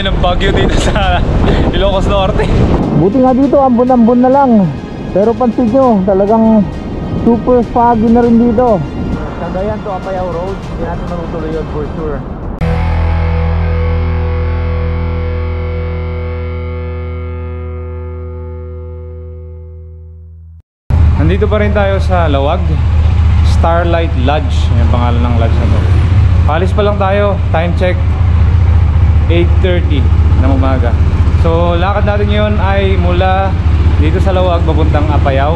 tayo ng bagyo dito sa Ilocos Norte. Buti nga dito, ambon-ambon na lang. Pero pansin nyo, talagang super foggy na rin dito. Cagayan to Apayao Road, hindi natin manutuloy yun for sure. Nandito pa rin tayo sa Lawag Starlight Lodge, yung pangalan ng lodge na to. Palis pa lang tayo, time check 8:30 ng umaga. So lakad natin ngayon ay mula dito sa Lawag papuntang Apayao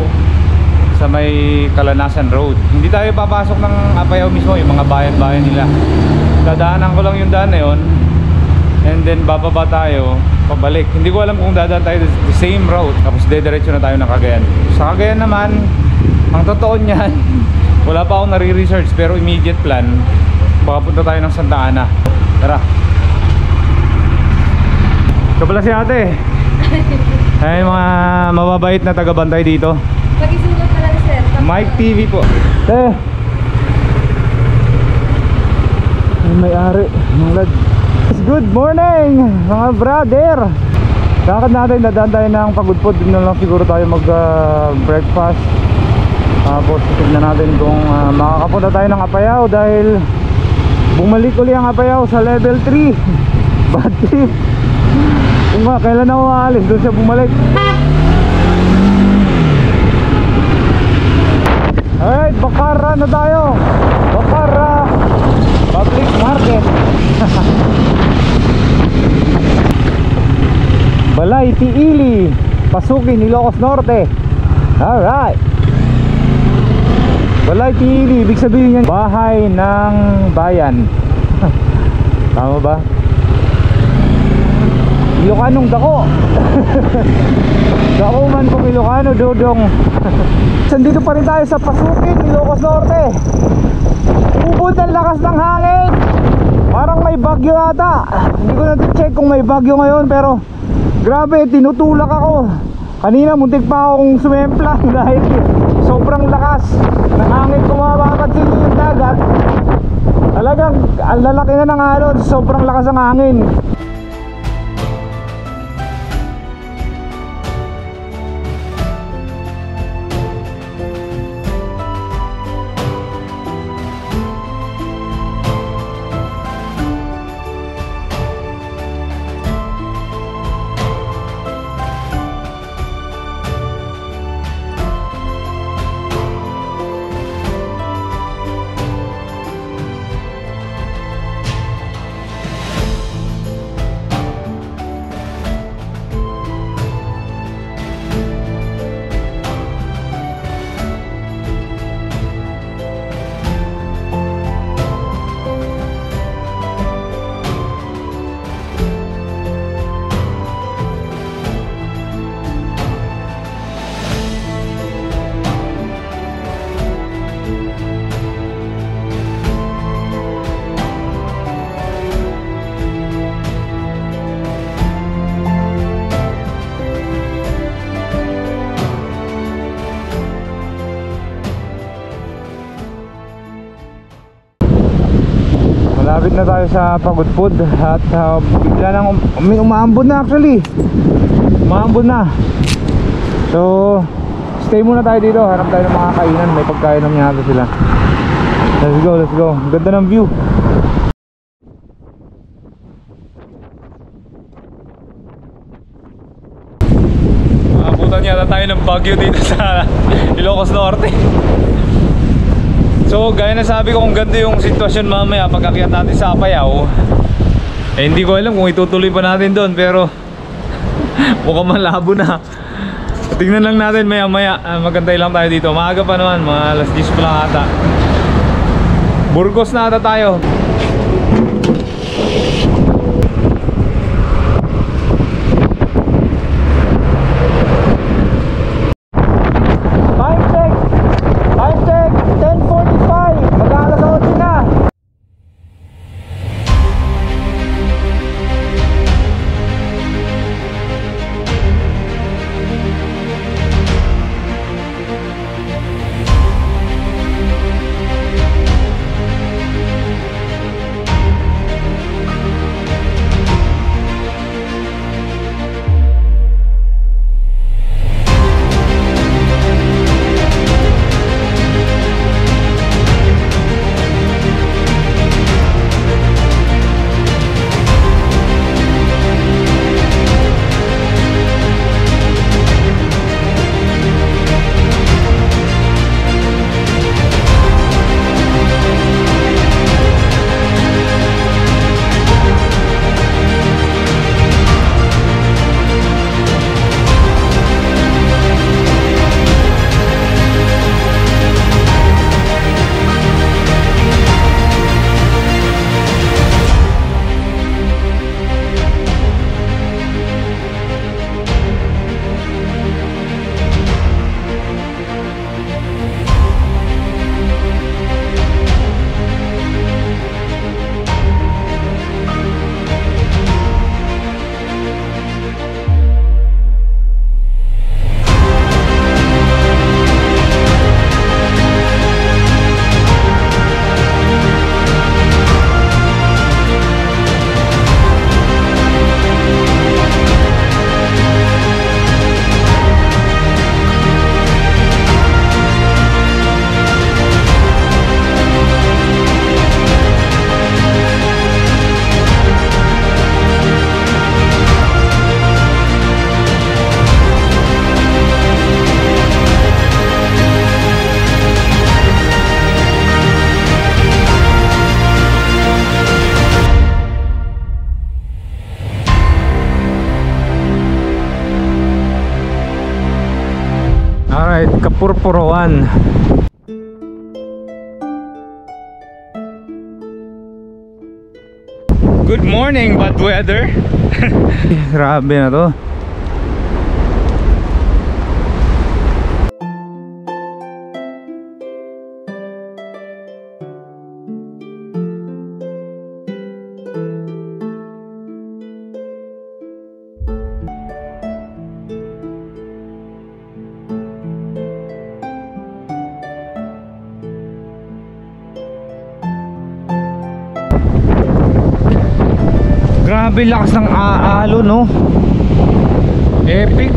sa may Calanasan Road. Hindi tayo papasok ng Apayao mismo, yung mga bayan-bayan nila. Dadaanan ko lang yung daan na yun, and then bababa tayo pabalik. Hindi ko alam kung dadaan tayo the same route tapos dediretso na tayo ng Cagayan. Sa Cagayan naman, ang totoo niyan, wala pa akong nare-research, pero immediate plan, baka punta tayo ng Santa Ana. Tara. Ito pala si ate. Ay, mga mababait na taga-bantay dito. Pag-isulat pa lang, sir. Mike TV po. May-ari ng lodge. Good morning mga brother. Lakad natin, dadaan tayo ng Pagudpod. Doon na lang siguro tayo mag breakfast. Tapos tignan natin kung makakapunta tayo ng Apayao, dahil bumalik uli ang Apayao sa level 3. Bad trip. Kung nga, kailan ako aalis, doon siya bumalik. Alright, Bacara na tayo. Bacara Public Market. Balay Tiili, Pasukin, Ilocos Norte. Alright. Balay Tiili, ibig sabihin yan bahay ng bayan. Tama ba? Ilocanong dako. Dako man kung Ilocano, dodong. Sandito pa rin tayo sa Pasukin, Ilocos Norte. Ubod ang lakas ng hangin. Parang may bagyo ata. Hindi ko na-check kung may bagyo ngayon, pero grabe, tinutulak ako. Kanina muntik pa akong sumemplang dahil sobrang lakas ng hangin. Kung mapapansin nyo yung dagat, talagang ang lalaki na ng alon. Sobrang lakas ng hangin. Malapit na tayo sa Pagudpod at bigla nang umaambon na actually. Umaambon na. So stay muna tayo dito, hanap tayo ng mga kainan, may pagkain naman yata sila. Let's go, let's go. Ganda ng view. Makabutan yata tayo ng bagyo dito sa Ilocos Norte. So gaya na sabi ko, kung ganito yung sitwasyon mamaya pag akyat natin sa Apayao, eh hindi ko alam kung itutuloy pa natin doon, pero mukhang malabo na. Tingnan lang natin maya maya. Magantay lang tayo dito. Maaga pa naman, mga alas 10 pa lang ata. Burgos na ata tayo. Time check 10:45. Mag-aalas 8 na. Purpurawan. Good morning, bad weather. Grabe na to. Grabe lakas ng aalo, no? Epic.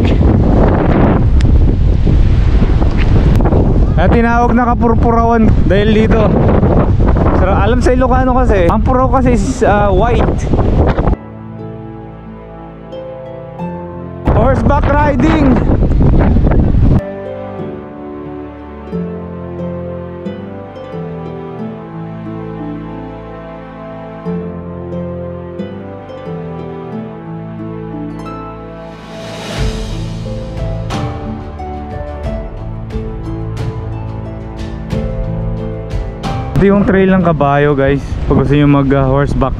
At tinawag na Kapurpurawan dahil dito. Alam sa Ilocano kasi, ang puro kasi is white. Horseback riding. Ito yung trail ng kabayo, guys, pag gusto nyo mag horseback.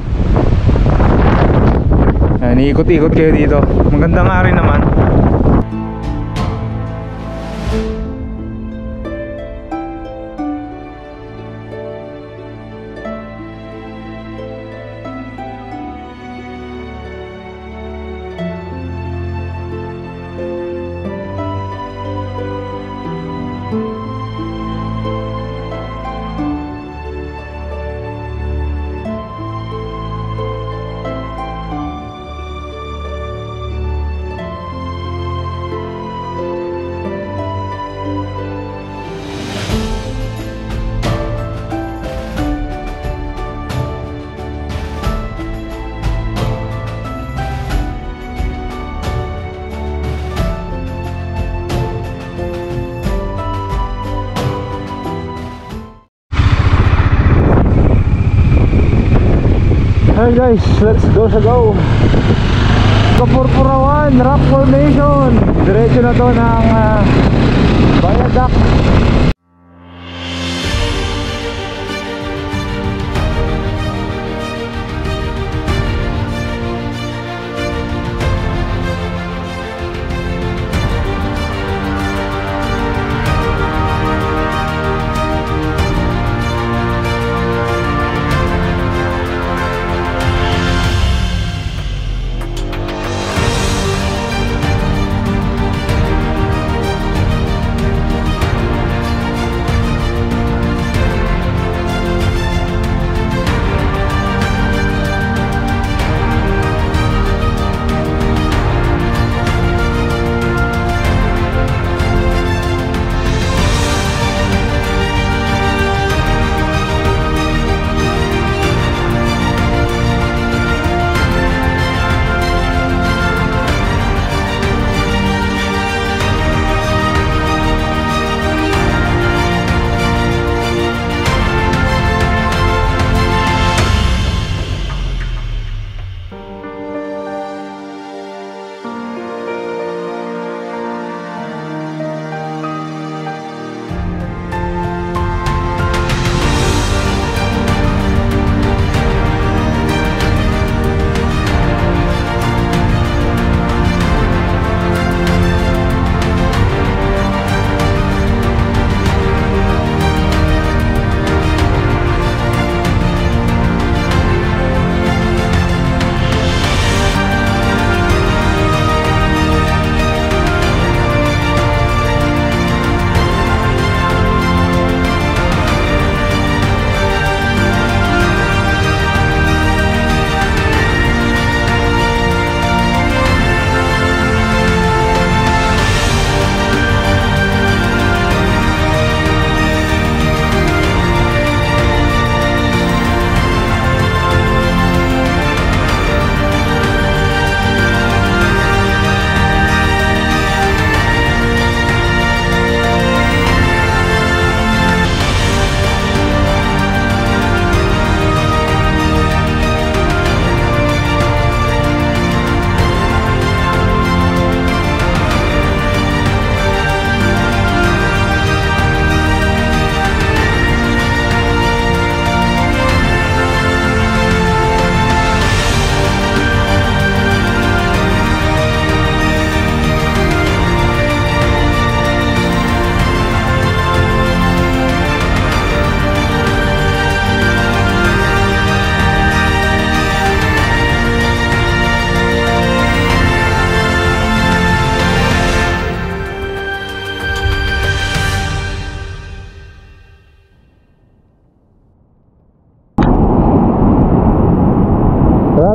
Ayan, iikot-ikot kayo dito. Maganda nga rin naman. Alright guys, let's go sa go. Kapurpurawan, rock formation. Diretso na to ng Viaduct.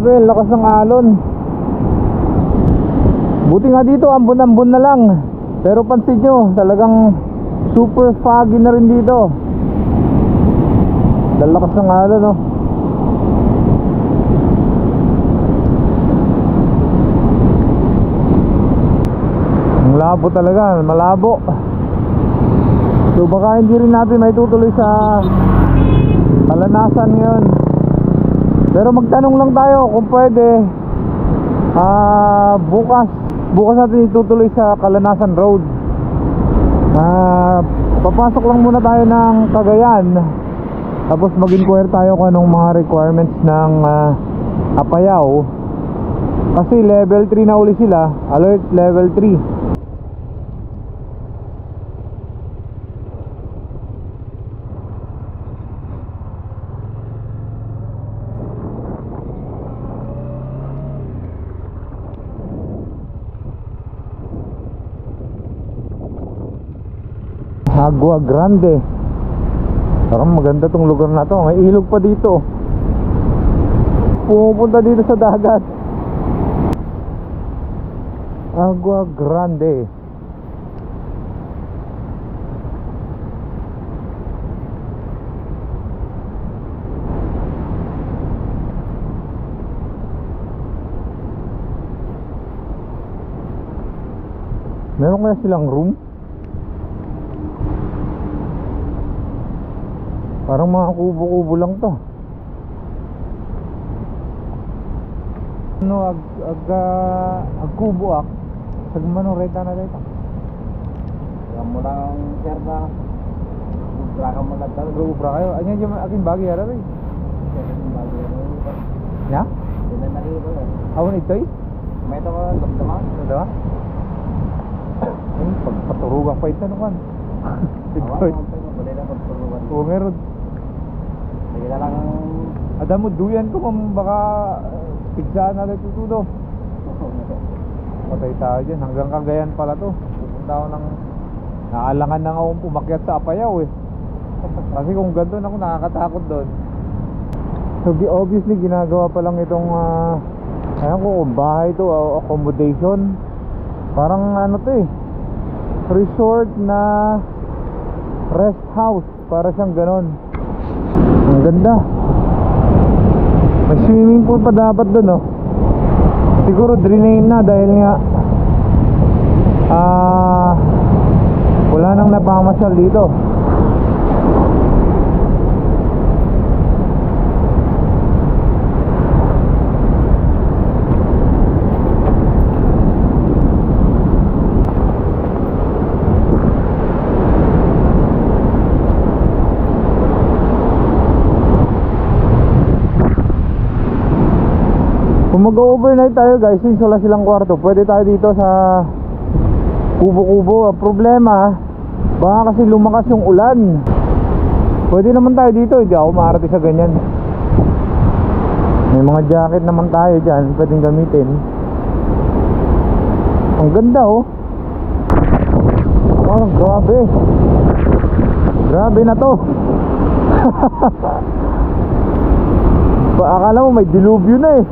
Grabe, ang lakas ng alon. Buti nga dito, ambon-ambon na lang. Pero pansin nyo, talagang super foggy na rin dito. Lalakas ng alon, no? Ang labo talaga, malabo. So baka hindi rin natin maitutuloy sa Kalanasan ngayon. Pero magtanong lang tayo kung pwede bukas natin itutuloy sa Kalanasan Road. Papasok lang muna tayo ng Cagayan, tapos mag-inquire tayo kung anong mga requirements ng Apayao. Kasi level 3 na uli sila, alert level 3. Agua Grande. Parang maganda tong lugar na to. May ilog pa dito. Pumupunta dito sa dagat. Agua Grande. Meron kaya silang room? Parang mga kubo-kubo lang to. Ano agkubo ak. Sagmano reta na dito. Kamu lang sir na ubra ka mo nagdal. Ubra kayo. Anya jam akin bagi ara rin. Ya? Hindi na rin ito. Awon itoy? May ito ka damdaman. Ano? Ay, pagpaturugan pa ito naman. Itoy. Boleh na pagturuan. Oo, meron. Sige na lang. Ada mo duyan ko kung baka pigsaan na ito tudo. Patay tayo dyan. Hanggang Cagayan pala to. Pupunta ako ng naalangan na akong pumakyat sa Apayao eh. Kasi kung gandun ako nakakatakot doon. So obviously ginagawa pa lang itong ayan ko kung bahay to, accommodation. Parang ano to eh, resort na rest house. Para siyang ganon. Ang ganda. May swimming pool pa dapat doon, no? Siguro drain na dahil nga wala nang napamasyal dito. Kung mag-overnight tayo guys, since wala silang kwarto, pwede tayo dito sa kubo-kubo. Problema, baka kasi lumakas yung ulan. Pwede naman tayo dito, hindi ako maarati sa ganyan. May mga jacket naman tayo dyan, pwedeng gamitin. Ang ganda oh. Oh, grabe. Grabe na to. Akala mo may dilubyo na eh.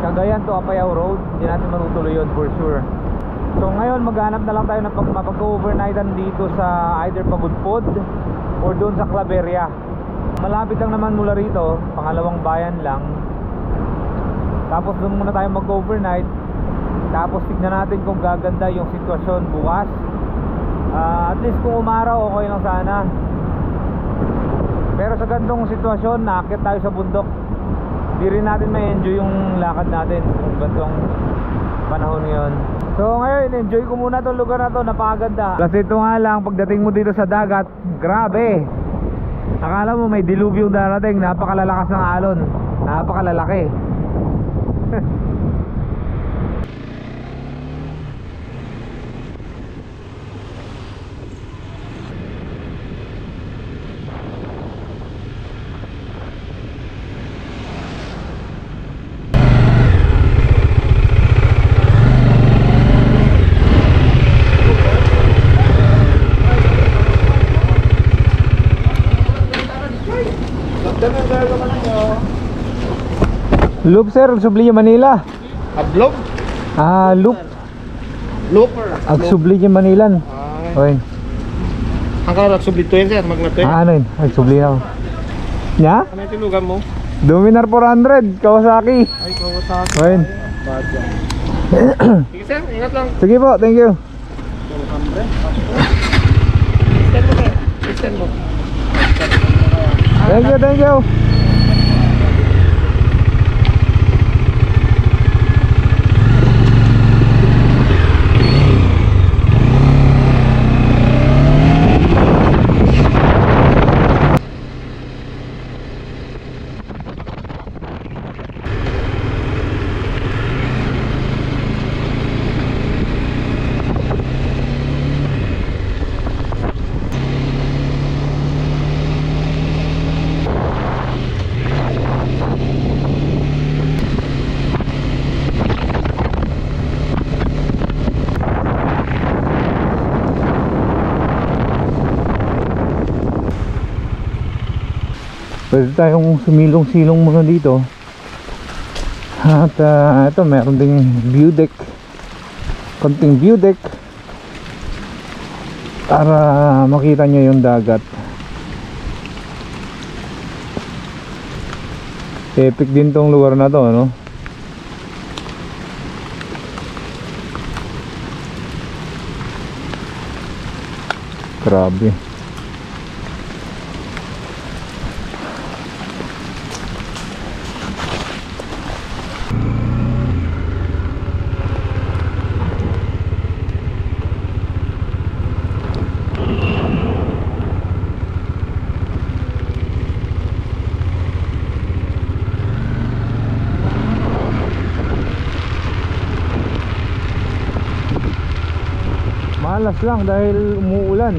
Cagayan to Apayao Road, hindi natin manutuloy yun for sure. So ngayon maghanap na lang tayo ng mapag-overnightan dito sa either Pagudpod or doon sa Claveria. Malapit lang naman mula rito, pangalawang bayan lang. Tapos doon muna tayo mag-overnight. Tapos tignan natin kung gaganda yung sitwasyon bukas. At least kung umaraw okay lang sana. Pero sa gantong sitwasyon, naakyat tayo sa bundok. Di rin natin ma-enjoy yung lakad natin kung gantong panahon ngayon. So ngayon, enjoy ko muna itong lugar na to, napakaganda. Kasi ito nga lang, pagdating mo dito sa dagat, grabe. Akala mo may dilubyong darating, napakalalakas ng alon. Napakalalaki. Loop sir, Subliya Manila. Ablog? Loop. Looper. Ag Subliya Manilan. Ay. Okay. Ang karag sublit to yun sir, magnato yun. Ano yun? Ag Subliya. Nya? Ano yung tilugan mo? Dominar 400, Kawasaki. Ay, Kawasaki. Okay. Bad yan. Sige sir, ingat lang. Sige po, thank you. Extend mo sir. Extend mo. Thank you, thank you. Pwede tayong sumilong-silong muna dito. At ito meron ding view deck, konting view deck para makita nyo yung dagat. Epic din tong lugar na to, no? Grabe. Malas lang dahil umuulan.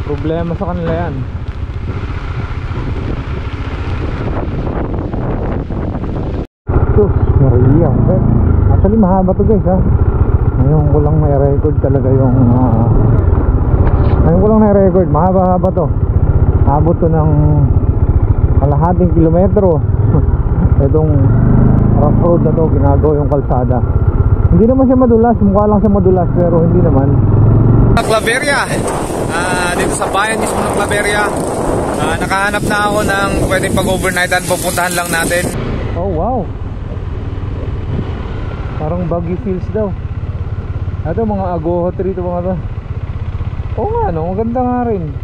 Problema sa kanila yan. Sus, Maria. Actually mahaba to guys ha. Ngayon ko lang may record talaga yung ngayon ko lang may record. Mahaba-haba to. Abot to ng kalahating kilometro. Itong rough road na to, ginagawa yung kalsada. Hindi naman siya madulas, mukha lang siya madulas pero hindi naman. Claveria, dito sa bayan mismo ng Claveria. Nakahanap na ako ng pwedeng pag-overnightan, pupuntahan lang natin. Oh wow, parang Baguio Hills daw. Ito mga Agoho Tree ito mga to. Oo nga no, maganda nga rin.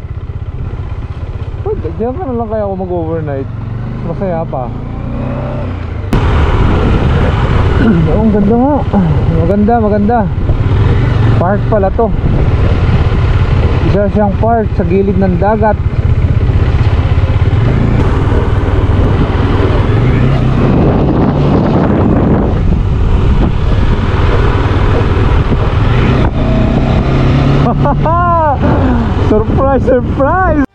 Pwede, diyan ka na lang kaya ako mag-overnight. Masaya pa. Oo, ang ganda nga. Maganda, maganda. Park pala to. Isa siyang park sa gilid ng dagat. Surprise, surprise!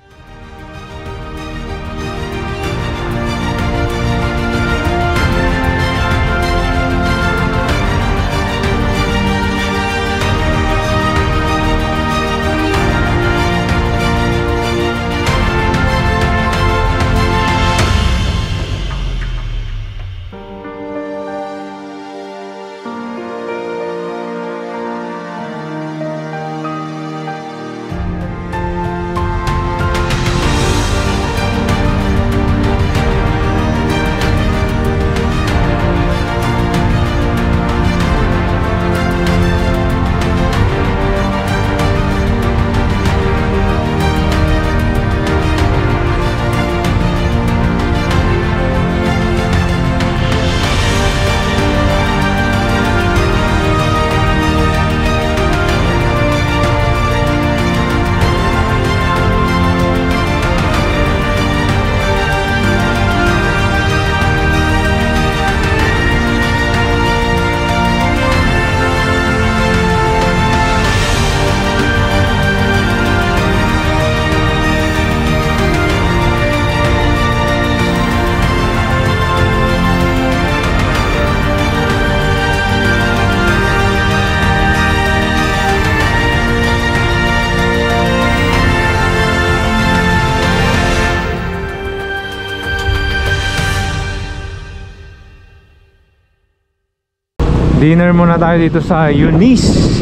Dinner muna tayo dito sa Eunice.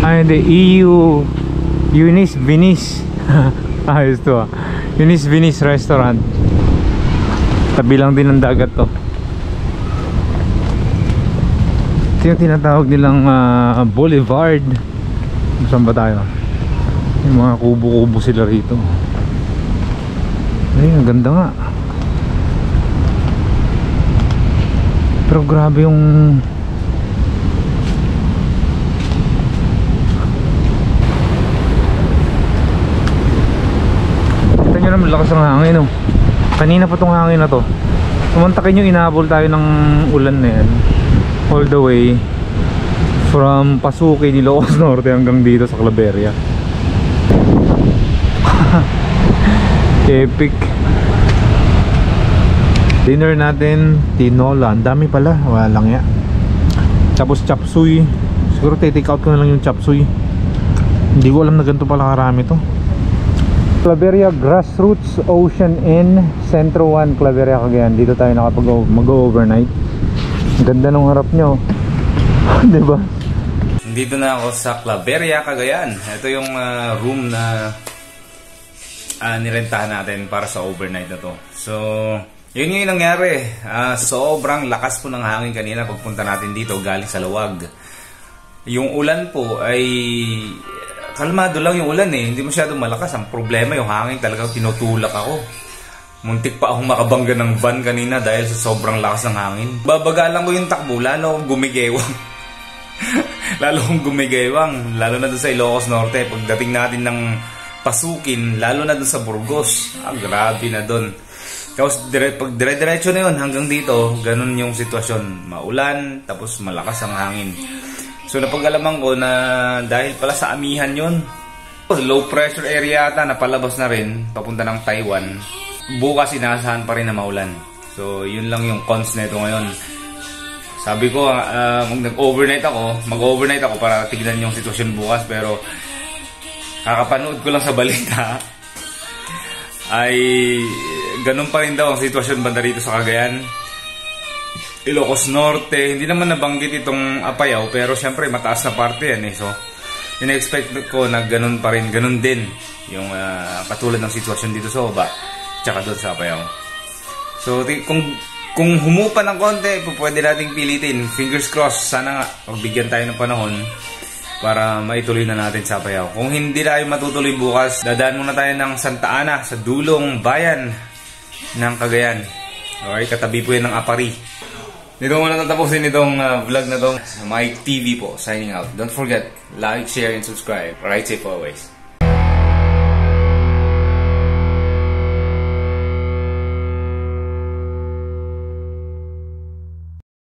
Ay, hindi, Eunice Venice. Ayos to ah. Eunice Venice Restaurant. Tabi lang din ng dagat to. Ito yung tinatawag nilang Boulevard. Saan ba tayo? Yung mga kubo-kubo sila rito. Ay, ang ganda nga. Pero grabe yung kita nyo naman lakas ng hangin oh. Kanina pa tong hangin na to. Sumantakin yung inahabol tayo ng ulan na yan. All the way from Pasuki, Ilocos Norte hanggang dito sa Claveria. Epic. Dinner natin, tinola. Ang dami pala, wala lang ya. Tapos chop suey. Siguro take out ko na lang yung chop suey. Hindi ko alam na ganito pala karami to. Claveria Grassroots Ocean Inn, Centro 1, Claveria, Cagayan. Dito tayo mag-overnight. Ganda ng harap nyo. Diba? Dito na ako sa Claveria, Cagayan. Ito yung room na nirentahan natin para sa overnight na to. So, yun yung nangyari. Sobrang lakas po ng hangin kanina pagpunta natin dito galing sa Lawag. Yung ulan po ay kalmado lang yung ulan eh. Hindi masyadong malakas. Ang problema yung hangin, talagang tinutulak ako. Muntik pa akong makabangga ng van kanina dahil sa sobrang lakas ng hangin. Babagalan ko yung takbo, lalo akong gumigewang. Lalo akong gumigewang. Lalo na doon sa Ilocos Norte. Pagdating natin ng Pasukin, lalo na doon sa Burgos. Grabe na doon. Tapos pag dire-diretso na yun hanggang dito, ganun yung sitwasyon. Maulan, tapos malakas ang hangin. So napag-alaman ko na dahil pala sa amihan yun, low pressure area ata, napalabas na rin papunta ng Taiwan. Bukas inasahan pa rin na maulan. So yun lang yung cons na ito ngayon. Sabi ko mag-overnight ako para tignan yung sitwasyon bukas, pero kakapanood ko lang sa balita ay ganun pa rin daw ang sitwasyon banda rito sa Cagayan, Ilocos Norte. Hindi naman nabanggit itong Apayao, pero syempre mataas na parte yan eh. So ina-expect ko na ganun pa rin, ganun din yung katulad ng sitwasyon dito sa baba tsaka doon sa Apayao. So kung humupa ng konti, pwede nating pilitin. Fingers crossed, sana nga pagbigyan tayo ng panahon para maituloy na natin sa Apayao. Kung hindi tayo matutuloy bukas, dadaan muna tayo ng Santa Ana sa dulong bayan ng Cagayan. Okay, katabi po yan ng Apari. Dito muna natapusin itong vlog na to. Mike TV po, signing out. Don't forget, like, share, and subscribe. Ride safe always.